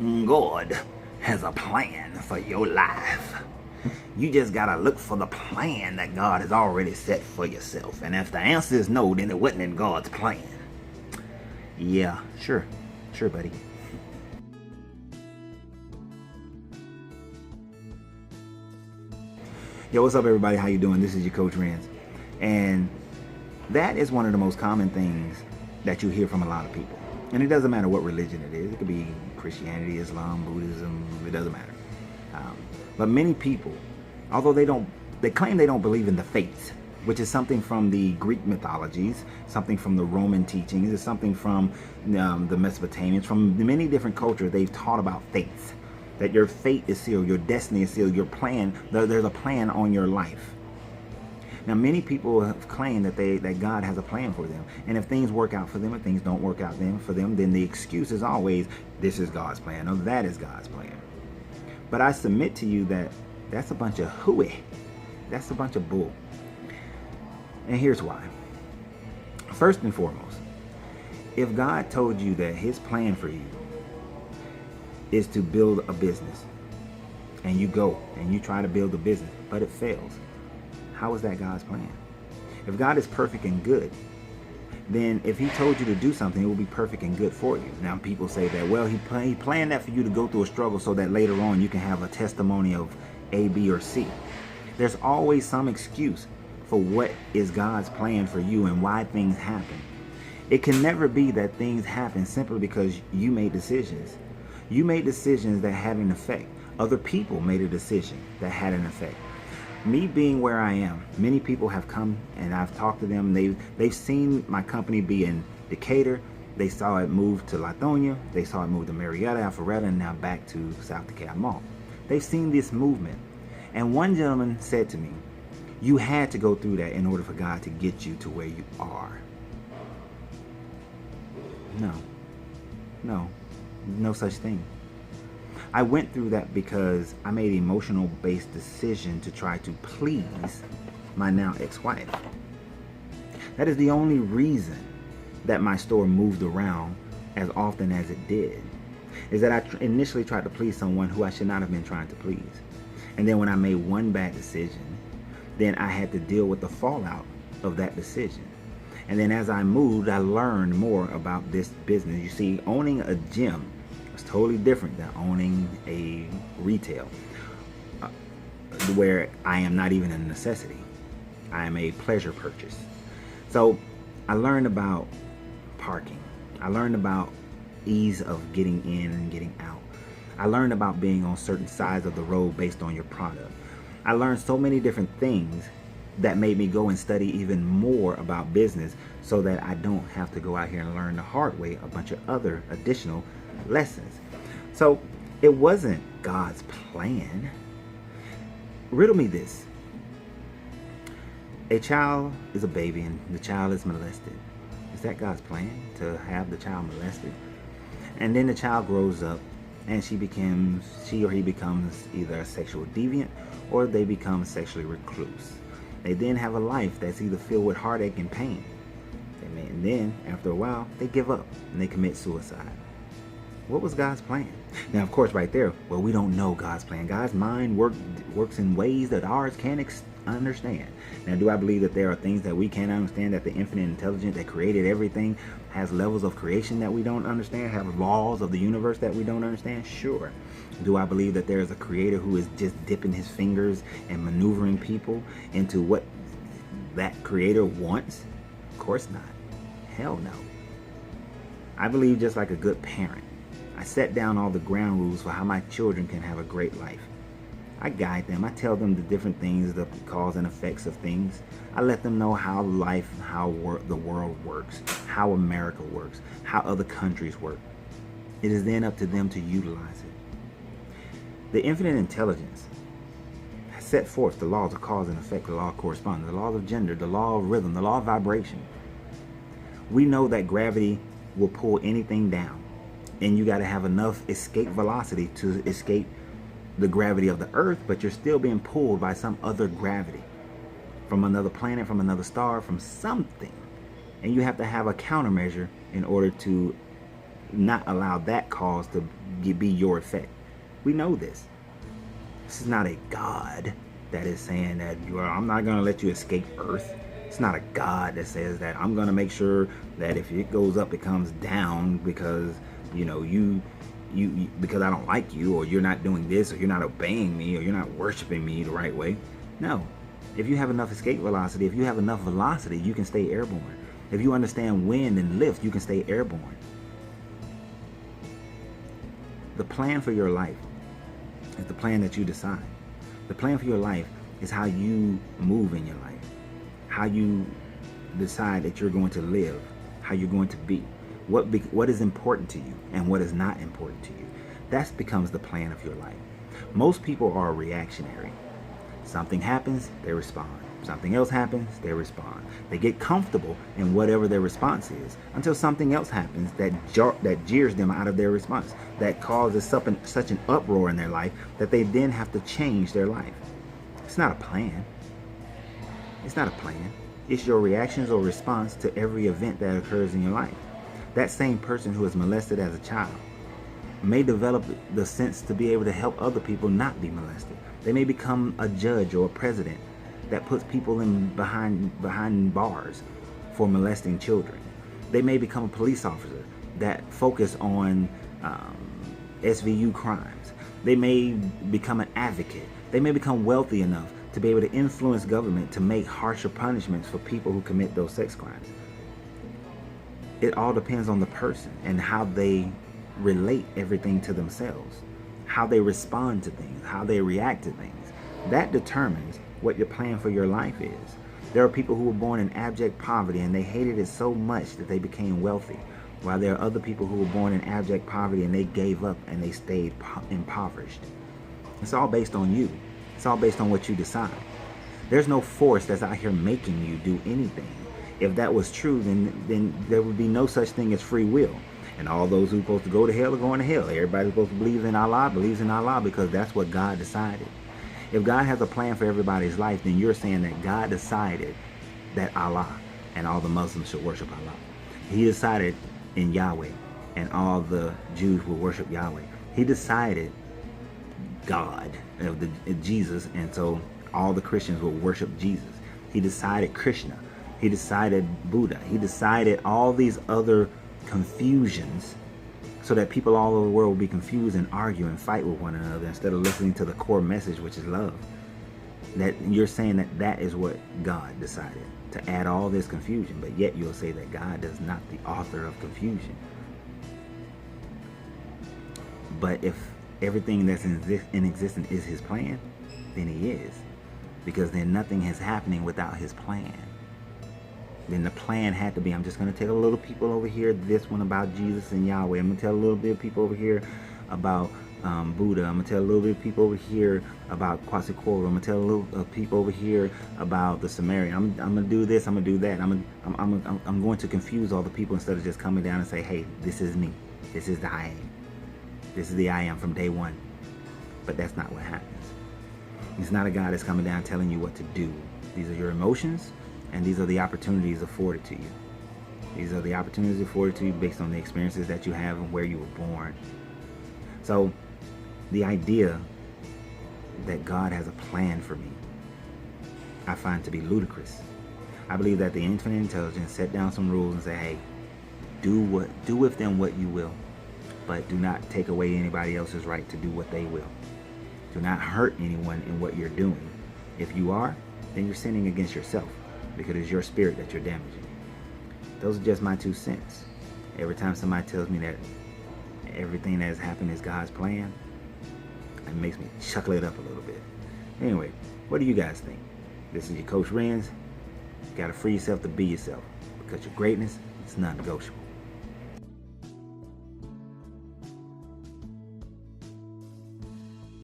God has a plan for your life. You just gotta look for the plan that God has already set for yourself. And if the answer is no, then it wasn't in God's plan. Yeah, sure, buddy. Yo, what's up, everybody? How you doing? This is your Coach Renz. And that is one of the most common things that you hear from a lot of people. And it doesn't matter what religion it is. It could be Christianity, Islam, Buddhism. It doesn't matter. But many people, although they claim they don't believe in the fates, which is something from the Greek mythologies, something from the Roman teachings, it's something from the Mesopotamians, from many different cultures. They've taught about fates, that your fate is sealed, your destiny is sealed, your plan, there's a plan on your life. Now, many people have claimed that God has a plan for them. And if things work out for them, if things don't work out for them, then the excuse is always, this is God's plan, or that is God's plan. But I submit to you that that's a bunch of hooey. That's a bunch of bull. And here's why. First and foremost, if God told you that his plan for you is to build a business, and you go and you try to build a business, but it fails, how is that God's plan? If God is perfect and good, then if he told you to do something, it will be perfect and good for you. Now, people say that, well, he planned that for you to go through a struggle so that later on you can have a testimony of A, B, or C. There's always some excuse for what is God's plan for you and why things happen. It can never be that things happen simply because you made decisions. You made decisions that had an effect. Other people made a decision that had an effect. Me being where I am, many people have come and I've talked to them. They've seen my company be in Decatur. They saw it move to Lithonia. They saw it move to Marietta, Alpharetta, and now back to South DeKalb Mall. They've seen this movement. And one gentleman said to me, you had to go through that in order for God to get you to where you are. No such thing. I went through that because I made an emotional-based decision to try to please my now ex-wife. That is the only reason that my store moved around as often as it did, is that I initially tried to please someone who I should not have been trying to please. And then when I made one bad decision, then I had to deal with the fallout of that decision. And then as I moved, I learned more about this business. You see, owning a gym is totally different than owning a retail, where I am not even a necessity. I am a pleasure purchase. So I learned about parking. I learned about ease of getting in and getting out. I learned about being on certain sides of the road based on your product. I learned so many different things that made me go and study even more about business so that I don't have to go out here and learn the hard way a bunch of other additional lessons. So it wasn't God's plan. Riddle me this. A child is a baby and the child is molested. Is that God's plan, to have the child molested? And then the child grows up and she or he becomes either a sexual deviant or they become sexually recluse. They then have a life that's either filled with heartache and pain. And then, after a while, they give up and they commit suicide. What was God's plan? Now, of course, right there, well, we don't know God's plan. God's mind works in ways that ours can't understand. Now, do I believe that there are things that we can't understand, that the infinite intelligence that created everything has levels of creation that we don't understand, have laws of the universe that we don't understand? Sure. Do I believe that there is a creator who is just dipping his fingers and maneuvering people into what that creator wants? Of course not. Hell no. I believe just like a good parent, I set down all the ground rules for how my children can have a great life. I guide them. I tell them the different things, the cause and effects of things. I let them know how life, the world works, how America works, how other countries work. It is then up to them to utilize it. The infinite intelligence has set forth the laws of cause and effect, the law of correspondence, the laws of gender, the law of rhythm, the law of vibration. We know that gravity will pull anything down, and you got to have enough escape velocity to escape the gravity of the earth, but you're still being pulled by some other gravity from another planet, from another star, from something. And you have to have a countermeasure in order to not allow that cause to be your effect. We know this. This is not a God that is saying that I'm not going to let you escape Earth. It's not a God that says that I'm going to make sure that if it goes up, it comes down because, you because I don't like you, or you're not doing this, or you're not obeying me, or you're not worshiping me the right way. No. If you have enough escape velocity, if you have enough velocity, you can stay airborne. If you understand wind and lift, you can stay airborne. The plan for your life is the plan that you decide. The plan for your life is how you move in your life, how you decide that you're going to live, how you're going to be, what is important to you and what is not important to you. That becomes the plan of your life. Most people are reactionary. Something happens, they respond. Something else happens, they respond. They get comfortable in whatever their response is until something else happens that jeers them out of their response, that causes such an uproar in their life that they then have to change their life. It's not a plan. It's not a plan. It's your reactions or response to every event that occurs in your life. That same person who is molested as a child may develop the sense to be able to help other people not be molested. They may become a judge or a president that puts people behind bars for molesting children. They may become a police officer that focus on SVU crimes. They may become an advocate. They may become wealthy enough to be able to influence government to make harsher punishments for people who commit those sex crimes. It all depends on the person and how they relate everything to themselves, how they respond to things, how they react to things. That determines what your plan for your life is. There are people who were born in abject poverty and they hated it so much that they became wealthy, while there are other people who were born in abject poverty and they gave up and they stayed impoverished. It's all based on you. It's all based on what you decide. There's no force that's out here making you do anything. If that was true, then there would be no such thing as free will. And all those who are supposed to go to hell are going to hell. Everybody who's supposed to believe in Allah believes in Allah because that's what God decided. If God has a plan for everybody's life, then you're saying that God decided that Allah and all the Muslims should worship Allah. He decided in Yahweh and all the Jews will worship Yahweh. He decided God, Jesus, and so all the Christians will worship Jesus. He decided Krishna. He decided Buddha. He decided all these other confusions so that people all over the world will be confused and argue and fight with one another instead of listening to the core message, which is love. That you're saying that is what God decided, to add all this confusion, but yet you'll say that God is not the author of confusion. But if everything that's in existence is his plan, then he is, because then nothing is happening without his plan. Then the plan had to be, I'm just going to tell a little people over here this one about Jesus and Yahweh. I'm going to tell a little bit of people over here about Buddha. I'm going to tell a little bit of people over here about Quasiquora. I'm going to tell a little people over here about the Sumerian. I'm going to do this. I'm going to do that. I'm going to confuse all the people instead of just coming down and say, hey, this is me. This is the I am. This is the I am from day one. But that's not what happens. It's not a God that's coming down telling you what to do. These are your emotions. And these are the opportunities afforded to you. These are the opportunities afforded to you based on the experiences that you have and where you were born. So the idea that God has a plan for me, I find to be ludicrous. I believe that the infinite intelligence set down some rules and say, hey, do with them what you will, but do not take away anybody else's right to do what they will. Do not hurt anyone in what you're doing. If you are, then you're sinning against yourself, because it's your spirit that you're damaging. Those are just my 2 cents. Every time somebody tells me that everything that has happened is God's plan, it makes me chuckle it up a little bit. Anyway, what do you guys think? This is your Coach Renz. You gotta free yourself to be yourself, because your greatness is non-negotiable.